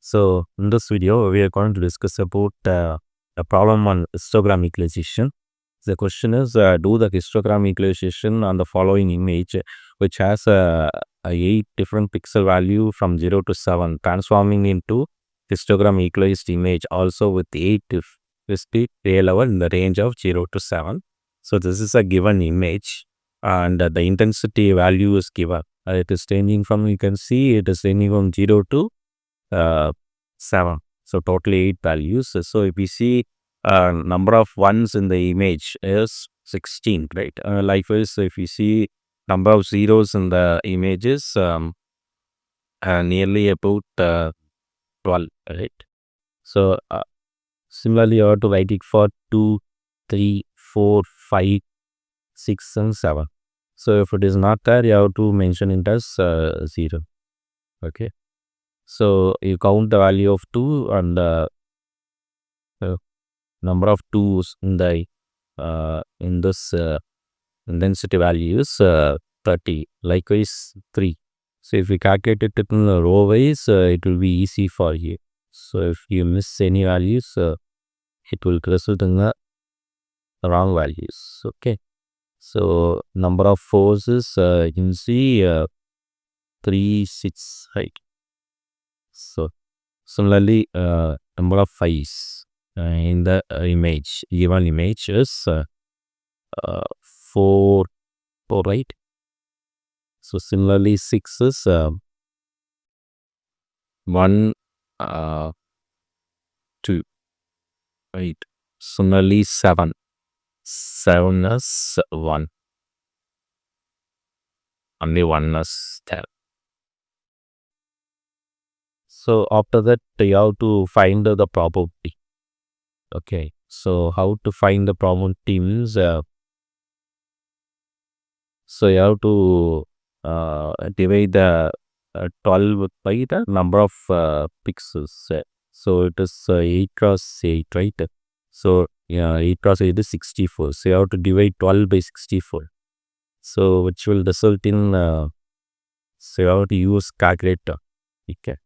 So in this video, we are going to discuss about a problem on histogram equalization. The question is, do the histogram equalization on the following image, which has a 8 different pixel value from 0 to 7, transforming into histogram equalized image also with 8 discrete ray level in the range of 0 to 7. So this is a given image, and the intensity value is given. It is ranging from, you can see, it is ranging from 0 to 7. So totally 8 values. So if we see number of ones in the image is 16, right? Likewise, if you see number of zeros in the images, nearly about 12, right? So similarly, you have to write it for 2, 3, 4, 5, 6, and 7. So if it is not there, you have to mention it as 0. Okay. So you count the value of 2 and uh, number of 2's in this intensity value is 30. Likewise 3. So if we calculate it in the row wise, it will be easy for you. So if you miss any values, it will result in the wrong values. Okay. So number of 4's is you can see 3, 6, right? So similarly, number of 5's in the given image is 4, 4, right? So similarly, 6 is 1, 2, right? Similarly, 7. 7 is 1. Only 1 is there. So after that, you have to find the probability. Okay. So how to find the probability means, so you have to divide the 12 by the number of pixels. So it is 8 cross 8, right? So yeah, 8 cross 8 is 64. So you have to divide 12 by 64. So which will result in, so you have to use calculator. Okay.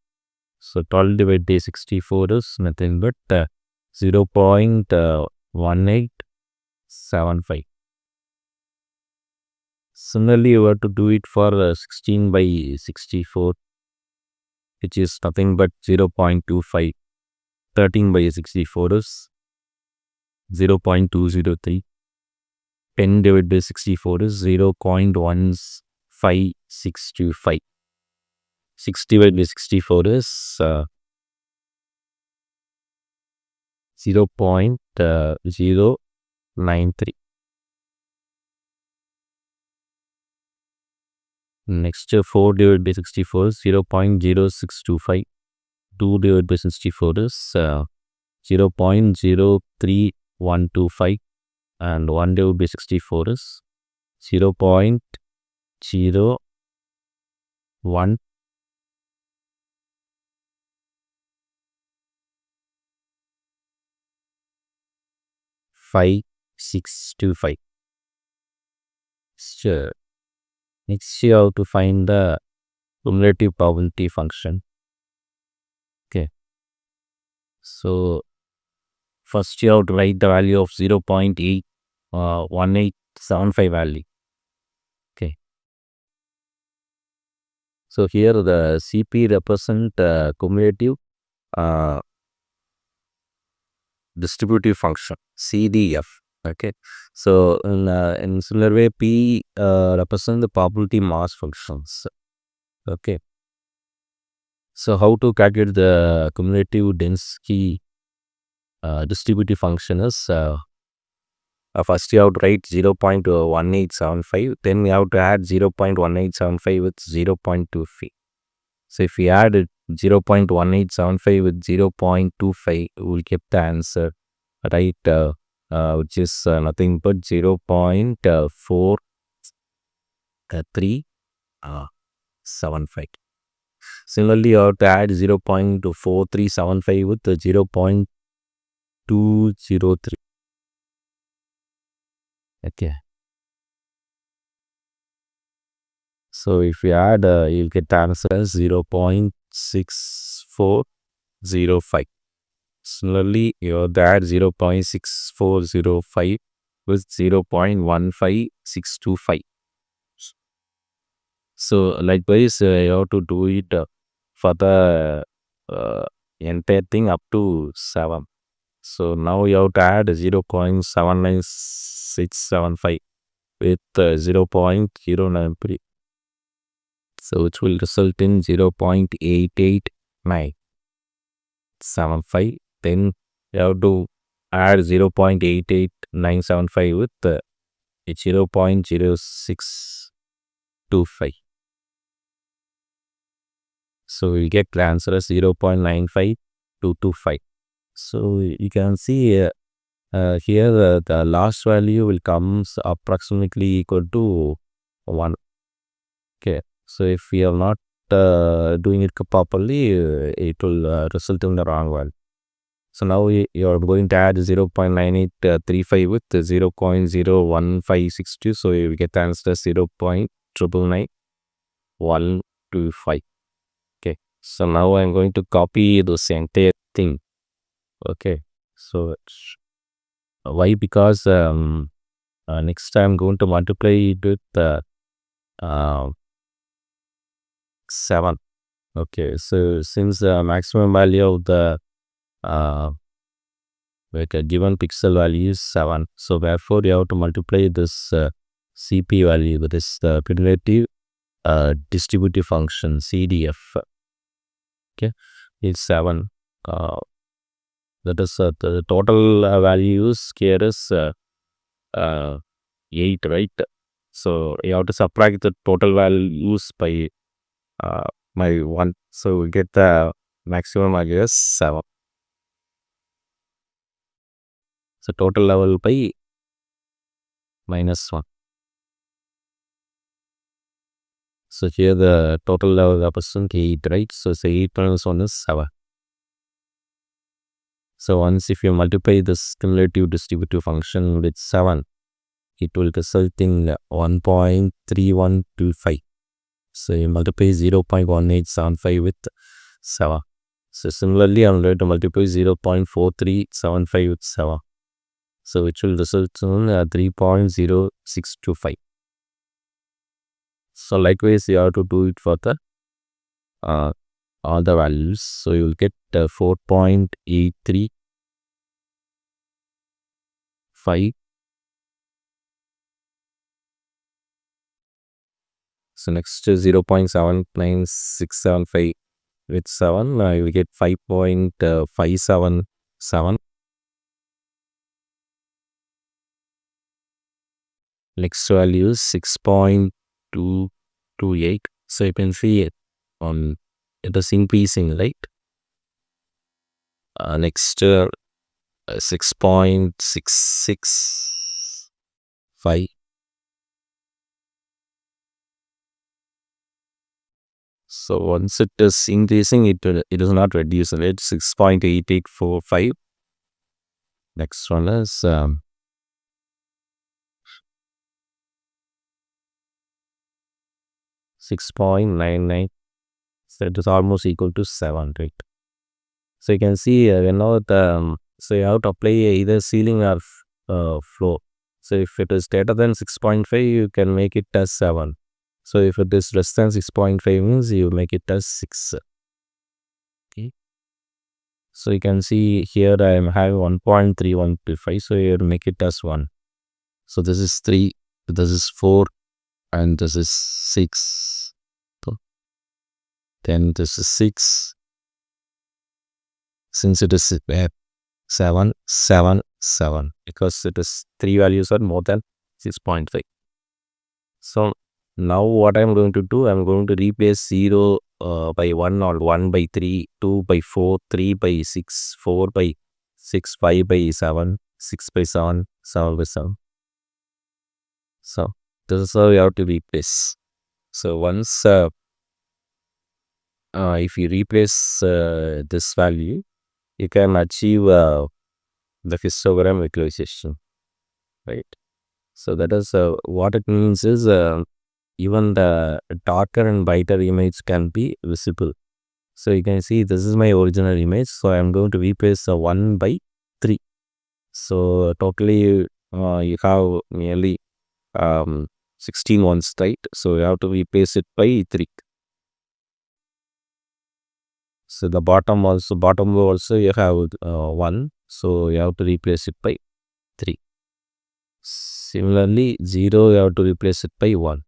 So 12 divided by 64 is nothing but 0.1875. Similarly, you have to do it for 16 by 64, which is nothing but 0.25. 13 by 64 is 0.203. 10 divided by 64 is 0.15625. 6 divided by 64 is 0.093. Next, 4 divided by 64 is 0.0625. 2 divided by 64 is 0.03125. And 1 divided by 64 is 0.01. Five, 6, 2, 5. Sure. Next, you have to find the cumulative probability function. Okay. So first you have to write the value of 0.1875 value. Okay. So here the CP represent cumulative uh, distributive function, CDF. Okay. So in similar way, P represent the probability mass functions. Okay. So how to calculate the cumulative density distributive function is, first you have to write 0.1875, then you have to add 0.1875 with 0.25. So if we add it 0.1875 with 0.25, we will get the answer, right? Which is nothing but 0.4375. Similarly, you have to add 0.4375 with 0.203. Okay. So if you add, you'll get the answer as 0.64 0.5. Similarly, you have to add 0.6405 with 0.15625. So likewise, you have to do it for the uh, entire thing up to 7. So now you have to add 0.79675 with 0.093. So which will result in 0.88975. Then you have to add 0.88975 with 0.0625. So we get the answer as 0.95225. So you can see here the last value will comes approximately equal to 1. Okay. So if we are not doing it properly, it will result in the wrong value. So now you are going to add 0.9835 with 0.01562. So you get the answer 0.9999125. Okay. So now I'm going to copy this entire thing. Okay. So why? Because next time I'm going to multiply it with uh, 7. Okay. So since the maximum value of the like a given pixel value is 7, so therefore you have to multiply this CP value with this cumulative distributive function CDF. Okay, is 7. That is the total values here is 8, right? So you have to subtract the total values by 1. So we get the maximum value as 7. So total level by -1. So here the total level represents 8, right? So 8 minus 1 is 7. So once if you multiply this cumulative distributive function with 7, it will result in 1.3125. So you multiply 0.1875 with 7. So similarly, I'm going to multiply 0.4375 with 7. So which will result in 3.0625. So likewise, you have to do it for the all the values. So you will get 4.835. So next 0.79675 with 7, I will get 5.577. Next value is 6.228. So you can see it on it is increasing, right? Next 6.665. So once it is increasing, it is not reducing. It's 6.8845. Next one is 6.99. So it is almost equal to 7, right? So you can see so you have to apply either ceiling or floor. So if it is greater than 6.5, you can make it as 7. So if it is less than 6.5 means you make it as 6. Okay. So you can see here I am having 1.3125. So you make it as 1. So this is 3, this is 4, and this is 6. So then this is 6. Since it is 7, 7, 7, because it is 3 values are more than 6.5. So now what I'm going to do, I'm going to replace 0 by 1 or 1 by 3, 2 by 4, 3 by 6, 4 by 6, 5 by 7, 6 by 7, 7 by 7. So this is how you have to replace. So once if you replace this value, you can achieve the histogram equalization, right? So that is what it means is even the darker and brighter image can be visible So you can see this is my original image. So I am going to replace 1 by 3. So totally you have nearly um, 16 ones, right? So you have to replace it by 3. So the bottom row also you have 1. So you have to replace it by 3. Similarly, 0 you have to replace it by 1.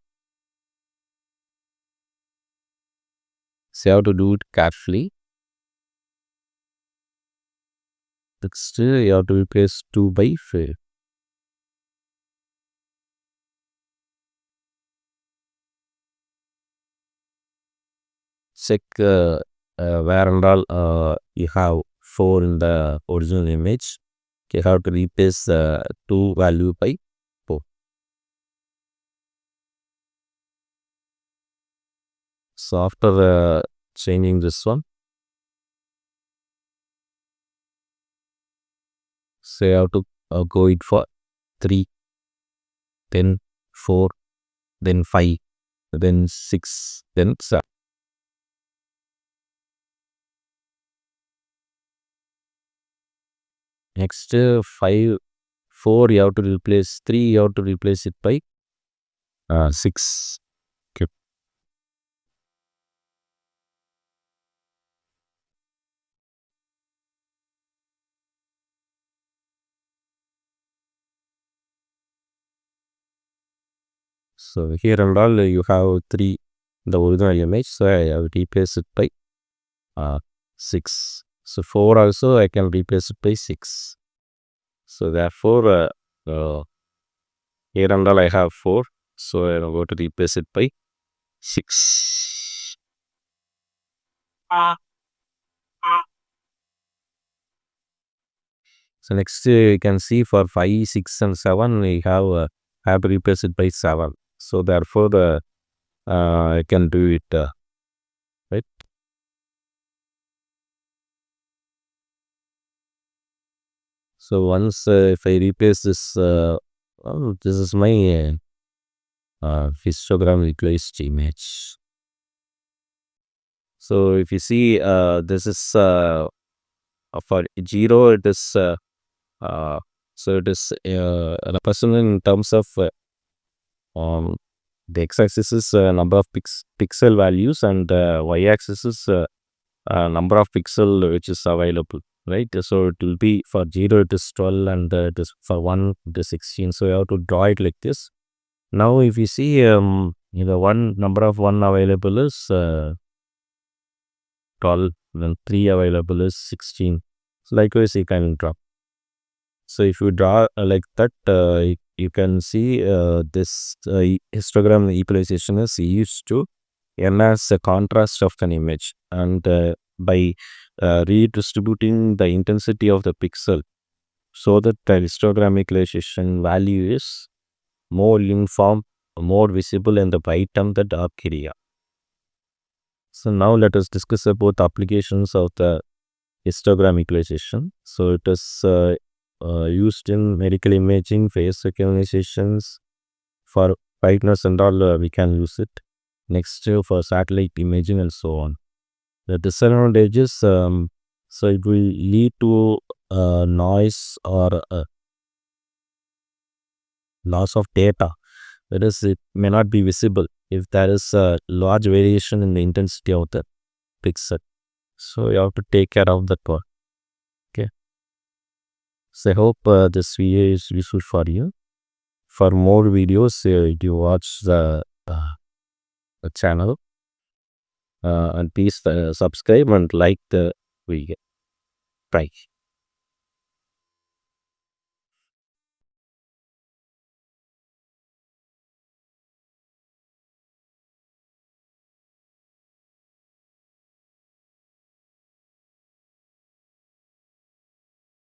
So you have to do it carefully. Next, you have to replace 2 by 5. Check where and all you have 4 in the original image. You have to replace 2 value by 4. So after changing this one, so you have to go it for 3, then 4, then 5, then 6, then 7. Next 5, 4 you have to replace 3, you have to replace it by 6. Okay. So here and all you have 3 the original image, so I have replaced it by 6. So 4 also I can replace it by 6. So therefore here and all I have 4, so I am going to replace it by 6. So next you can see for 5, 6 and 7 we have to replace it by 7. So therefore I can do it right. So once if I replace this, this is my histogram replaced image. So if you see this is for 0 it is uh, so it is represented in terms of um, the x-axis is number of pixel values and y-axis is number of pixel which is available, right? So it will be for 0 it is 12 and it is for 1 it is 16. So you have to draw it like this. Now if you see the one number of 1 available is 12, then 3 available is 16. So likewise you can draw. So if you draw like that, you can see this histogram equalization is used to enhance the contrast of an image, and by redistributing the intensity of the pixel so that the histogram equalization value is more uniform, more visible in the bright and the dark area. So now let us discuss about the applications of the histogram equalization. So it is used in medical imaging, face recognitions, for brightness and all we can use it. Next for satellite imaging and so on. The disadvantages, so it will lead to noise or loss of data. That is, it may not be visible if there is a large variation in the intensity of the pixel. So you have to take care of that part. Okay. So I hope this video is useful for you. For more videos, you watch the channel and please subscribe and like the video. Bye.